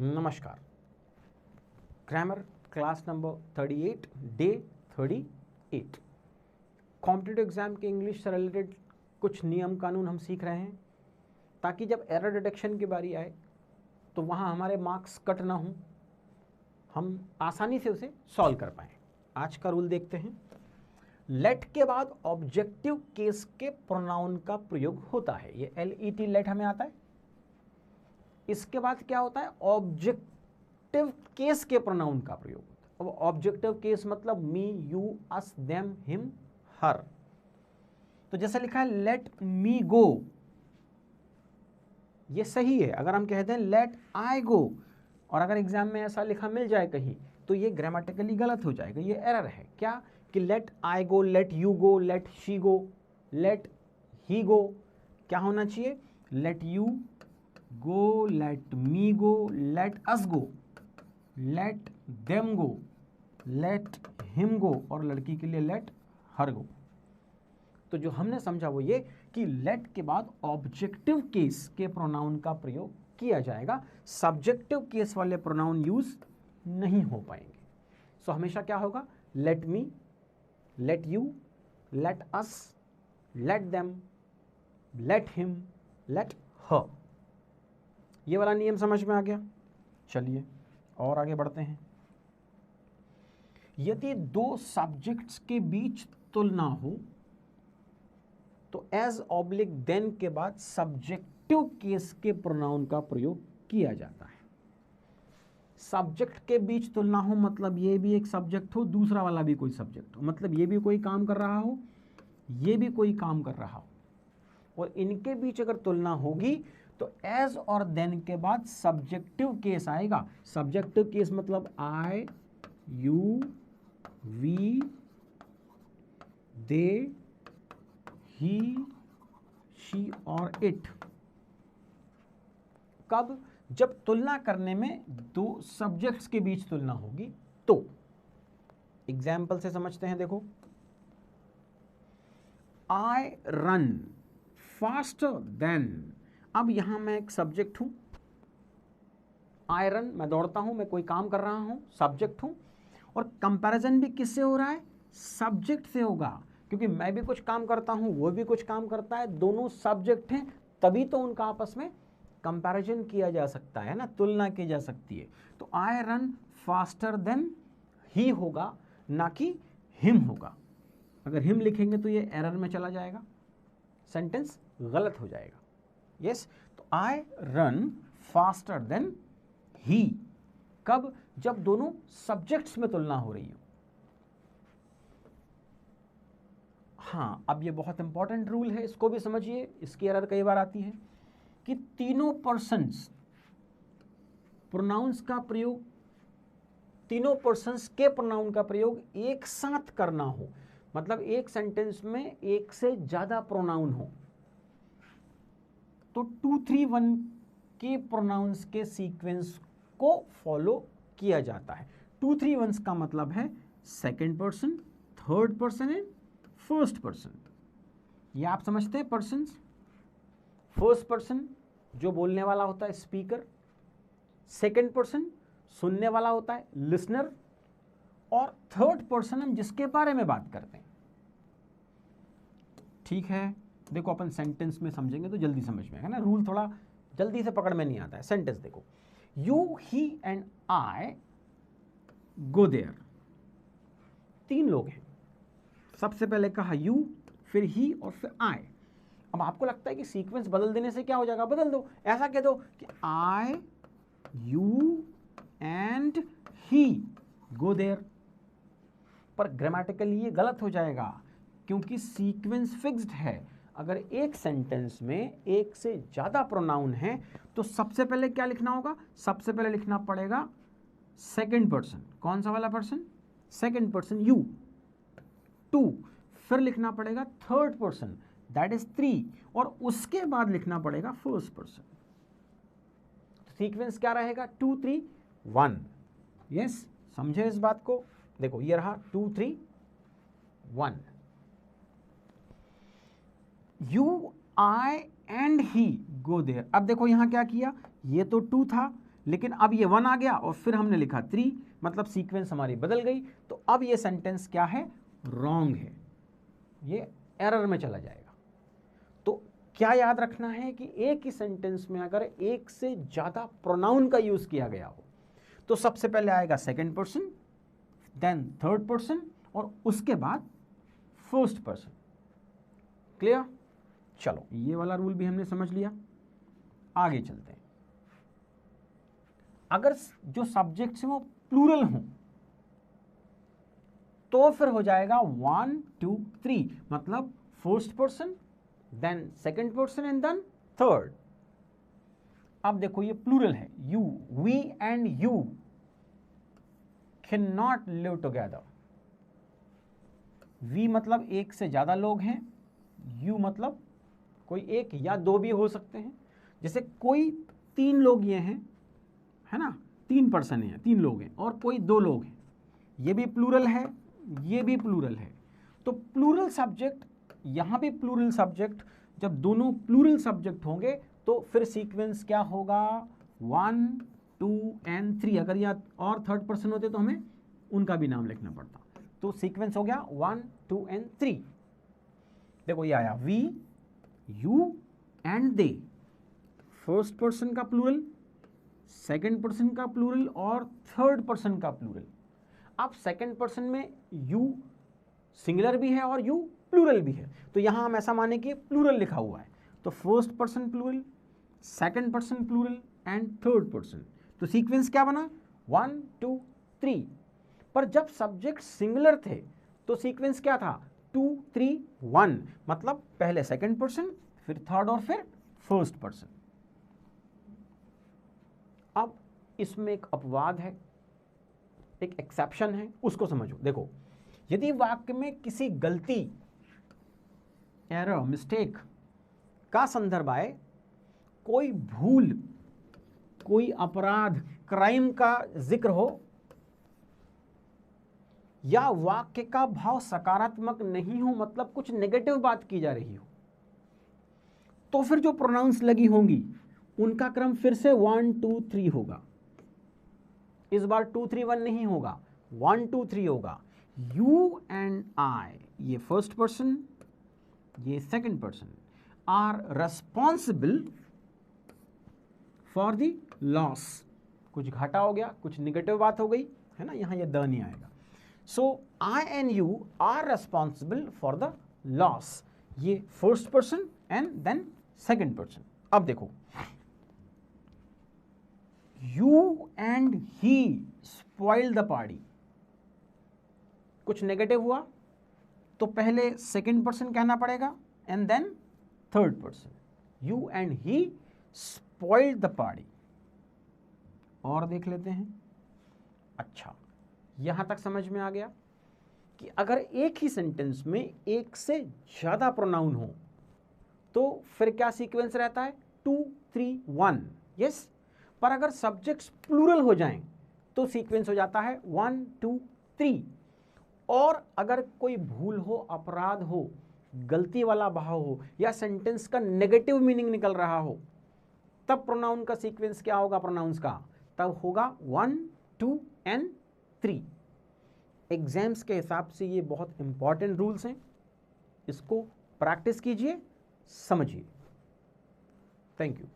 नमस्कार। Grammar class number 38 day 38 competitive exam के English से रिलेटेड कुछ नियम कानून हम सीख रहे हैं ताकि जब एरर डिटेक्शन की बारी आए तो वहाँ हमारे मार्क्स कट ना हों, हम आसानी से उसे सॉल्व कर पाएँ। आज का रूल देखते हैं। लेट के बाद ऑब्जेक्टिव केस के प्रोनाउन का प्रयोग होता है। ये LET लेट हमें आता है। इसके बाद क्या होता है? ऑब्जेक्टिव केस के प्रोनाउन का प्रयोग होता है। अब ऑब्जेक्टिव केस मतलब मी, यू, अस, देम, हिम, हर। तो जैसे लिखा है लेट मी गो, ये सही है। अगर हम कहते हैं लेट आई गो और अगर एग्जाम में ऐसा लिखा मिल जाए कहीं तो ये ग्रामेटिकली गलत हो जाएगा, ये एरर है। क्या कि let I go, let you go, let she go, let he go. क्या होना चाहिए? Let you go, let me go, let us go, let them go, let him go और लड़की के लिए लेट हर गो। तो जो हमने समझा वो ये कि लेट के बाद ऑब्जेक्टिव केस के प्रोनाउन का प्रयोग किया जाएगा, सब्जेक्टिव केस वाले प्रोनाउन यूज नहीं हो पाएंगे। सो हमेशा क्या होगा? Let me, let you, let us, let them, let him, let her. ये वाला नियम समझ में आ गया? चलिए और आगे बढ़ते हैं। यदि दो सब्जेक्ट्स के बीच तुलना हो तो एज ऑब्लिक देन के बाद सब्जेक्टिव केस के प्रोनाउन का प्रयोग किया जाता है। सब्जेक्ट के बीच तुलना हो मतलब ये भी एक सब्जेक्ट हो, दूसरा वाला भी कोई सब्जेक्ट हो, मतलब ये भी कोई काम कर रहा हो, ये भी कोई काम कर रहा हो, और इनके बीच अगर तुलना होगी तो एज और देन के बाद सब्जेक्टिव केस आएगा। सब्जेक्टिव केस मतलब I, you, we, they, he, she और इट। कब? जब तुलना करने में दो सब्जेक्ट्स के बीच तुलना होगी। तो एग्जाम्पल से समझते हैं। देखो, आई रन फास्टर देन। अब यहां मैं एक सब्जेक्ट हूं, आई रन, मैं दौड़ता हूं, मैं कोई काम कर रहा हूं, सब्जेक्ट हूं, और कंपैरिजन भी किससे हो रहा है? सब्जेक्ट से होगा, क्योंकि मैं भी कुछ काम करता हूं, वो भी कुछ काम करता है, दोनों सब्जेक्ट हैं, तभी तो उनका आपस में कंपैरिजन किया जा सकता है ना, तुलना की जा सकती है। तो I run faster than he होगा, ना कि हिम होगा। अगर हिम लिखेंगे तो ये एरर में चला जाएगा, सेंटेंस गलत हो जाएगा। यस, तो I run faster than he. कब? जब दोनों सब्जेक्ट्स में तुलना हो रही हो। हाँ, अब ये बहुत इंपॉर्टेंट रूल है, इसको भी समझिए, इसकी एरर कई बार आती है कि तीनों पर्सन्स प्रोनाउंस का प्रयोग, तीनों पर्सन्स के प्रोनाउन का प्रयोग एक साथ करना हो, मतलब एक सेंटेंस में एक से ज्यादा प्रोनाउन हो, तो 2, 3, 1 के प्रोनाउंस के सीक्वेंस को फॉलो किया जाता है। 2, 3, 1 का मतलब है second person, third person and first person. ये आप समझते हैं पर्सन्स। फर्स्ट पर्सन जो बोलने वाला होता है, स्पीकर। सेकंड पर्सन सुनने वाला होता है, लिसनर। और थर्ड पर्सन हम जिसके बारे में बात करते हैं। ठीक है, देखो अपन सेंटेंस में समझेंगे तो जल्दी समझ में आएगा ना, रूल थोड़ा जल्दी से पकड़ में नहीं आता है। सेंटेंस देखो, you, he and I go there. तीन लोग हैं। सबसे पहले कहा यू, फिर ही और फिर आई। अब आपको लगता है कि सीक्वेंस बदल देने से क्या हो जाएगा? बदल दो, ऐसा कह दो कि I, you and he go there. पर ग्रामेटिकली ये गलत हो जाएगा क्योंकि सीक्वेंस फिक्स्ड है। अगर एक सेंटेंस में एक से ज्यादा प्रोनाउन है तो सबसे पहले क्या लिखना होगा? सबसे पहले लिखना पड़ेगा सेकंड पर्सन। कौन सा वाला पर्सन? Second person, you, 2। फिर लिखना पड़ेगा थर्ड पर्सन, दैट इज 3, और उसके बाद लिखना पड़ेगा फर्स्ट पर्सन। सीक्वेंस क्या रहेगा? 2, 3, 1। यस, समझे इस बात को? देखो ये रहा 2, 3, 1। You, I and he go there. अब देखो यहां क्या किया, ये तो 2 था, लेकिन अब ये 1 आ गया और फिर हमने लिखा 3, मतलब सीक्वेंस हमारी बदल गई। तो अब ये सेंटेंस क्या है, रॉन्ग है, ये एरर में चला जाएगा। तो क्या याद रखना है कि एक ही सेंटेंस में अगर एक से ज्यादा प्रोनाउन का यूज किया गया हो तो सबसे पहले आएगा second person, then third person और उसके बाद फर्स्ट पर्सन। क्लियर? चलो ये वाला रूल भी हमने समझ लिया, आगे चलते हैं। अगर जो सब्जेक्ट्स हैं वो प्लूरल हों तो फिर हो जाएगा 1 2 3, मतलब first person, then second person and then third. अब देखो ये प्लूरल है, you, we and you can not live together. We मतलब एक से ज्यादा लोग हैं, यू मतलब कोई एक या दो भी हो सकते हैं। जैसे कोई 3 लोग ये हैं, है ना, 3 पर्सन हैं, 3 लोग हैं, और कोई 2 लोग हैं, ये भी प्लूरल है, ये भी प्लूरल है। तो प्लूरल सब्जेक्ट, यहां भी प्लूरल सब्जेक्ट, जब दोनों प्लूरल सब्जेक्ट होंगे तो फिर सीक्वेंस क्या होगा, 1 2 एंड 3। अगर यह और थर्ड पर्सन होते तो हमें उनका भी नाम लिखना पड़ता। तो सीक्वेंस हो गया 1 2 एंड 3। देखो ये आया we, you and they, first person का प्लूरल, सेकंड पर्सन का प्लूरल और थर्ड पर्सन का प्लूरल। अब सेकंड पर्सन में यू सिंगुलर भी है और यू प्लूरल भी है, तो यहां हम ऐसा माने कि प्लूरल लिखा हुआ है। तो first person plural, second person plural and third person. तो सीक्वेंस क्या बना, 1 2 3। पर जब सब्जेक्ट सिंगुलर थे तो सीक्वेंस क्या था, 2 3 1, मतलब पहले सेकंड पर्सन, फिर थर्ड और फिर फर्स्ट पर्सन। अब इसमें एक अपवाद है, एक एक्सेप्शन है, उसको समझो। देखो यदि वाक्य में किसी गलती, एरर, मिस्टेक का संदर्भ आए, कोई भूल, कोई अपराध, क्राइम का जिक्र हो, या वाक्य का भाव सकारात्मक नहीं हो, मतलब कुछ नेगेटिव बात की जा रही हो, तो फिर जो प्रोनाउंस लगी होंगी उनका क्रम फिर से 1 2 3 होगा। इस बार 2 3 1 नहीं होगा, 1 2 3 होगा। यू एंड आई, ये फर्स्ट पर्सन, ये second person, are responsible for the loss. कुछ घाटा हो गया, कुछ निगेटिव बात हो गई, है ना, यहां ये द नहीं आएगा। So I and you are responsible for the loss, ये first person and then second person. अब देखो you and he spoil the party, कुछ नेगेटिव हुआ तो पहले सेकंड पर्सन कहना पड़ेगा and then third person. You and he spoiled the party. और देख लेते हैं। अच्छा, यहां तक समझ में आ गया कि अगर एक ही सेंटेंस में एक से ज्यादा प्रोनाउन हो तो फिर क्या सीक्वेंस रहता है, 2 3 1, यस। पर अगर सब्जेक्ट्स प्लूरल हो जाएं तो सीक्वेंस हो जाता है 1 2 3। और अगर कोई भूल हो, अपराध हो, गलती वाला भाव हो, या सेंटेंस का नेगेटिव मीनिंग निकल रहा हो, तब प्रोनाउन का सीक्वेंस क्या होगा, प्रोनाउंस का तब होगा 1 2 एंड 3। एग्जाम्स के हिसाब से ये बहुत इंपॉर्टेंट रूल्स हैं, इसको प्रैक्टिस कीजिए, समझिए। Thank you.